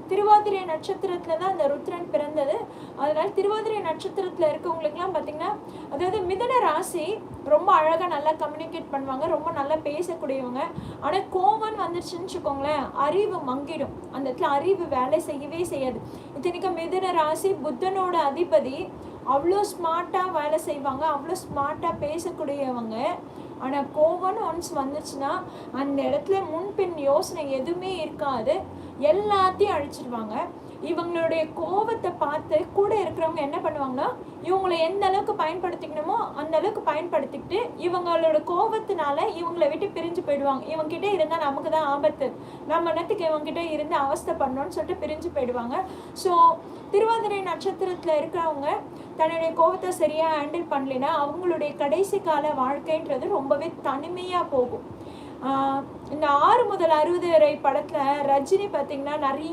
திருவாதிரை நட்சத்திரத்தில் தான் அந்த ருத்ரன் பிறந்தது. அதனால் திருவாதிரை நட்சத்திரத்தில் இருக்கவங்களுக்குலாம் பார்த்திங்கன்னா, அதாவது மிதுன ராசி ரொம்ப அழகாக நல்லா கம்யூனிகேட் பண்ணுவாங்க, ரொம்ப நல்லா பேசக்கூடியவங்க. ஆனால் கோவம் வந்துருச்சுன்னு வச்சுக்கோங்களேன், அறிவு மங்கிடும். அந்த இடத்துல அறிவு வேலை செய்யவே செய்யாது. இத்தனைக்கும் மிதுன ராசி புத்தனோட அதிபதி. அவ்வளோ ஸ்மார்ட்டாக வேலை செய்வாங்க, அவ்வளோ ஸ்மார்ட்டாக பேசக்கூடியவங்க. ஆனால் கோவம்னு ஒன்ஸ் வந்துச்சுன்னா அந்த இடத்துல முன்பின் யோசனை எதுவுமே இருக்காது, எல்லாத்தையும் அழிச்சிடுவாங்க. இவங்களுடைய கோவத்தை பார்த்து கூட இருக்கிறவங்க என்ன பண்ணுவாங்கன்னா, இவங்களை எந்த அளவுக்கு பயன்படுத்திக்கணுமோ அந்த அளவுக்கு பயன்படுத்திக்கிட்டு இவங்களோட கோவத்தினால இவங்களை விட்டு பிரிஞ்சு போயிடுவாங்க. இவங்ககிட்ட இருந்தால் நமக்கு தான் ஆபத்து, நம்ம நேரத்துக்கு இவங்ககிட்ட இருந்து அவஸ்தை பண்ணோன்னு சொல்லிட்டு பிரிஞ்சு போயிடுவாங்க. ஸோ திருவாதிரை நட்சத்திரத்தில் இருக்கிறவங்க தன்னுடைய கோவத்தை சரியாக ஹேண்டில் பண்ணலைன்னா அவங்களுடைய கடைசி கால வாழ்க்கைன்றது ரொம்பவே தனிமையாக போகும். இந்த 6 முதல் 60 வரை படத்தில் ரஜினி பார்த்திங்கன்னா நிறைய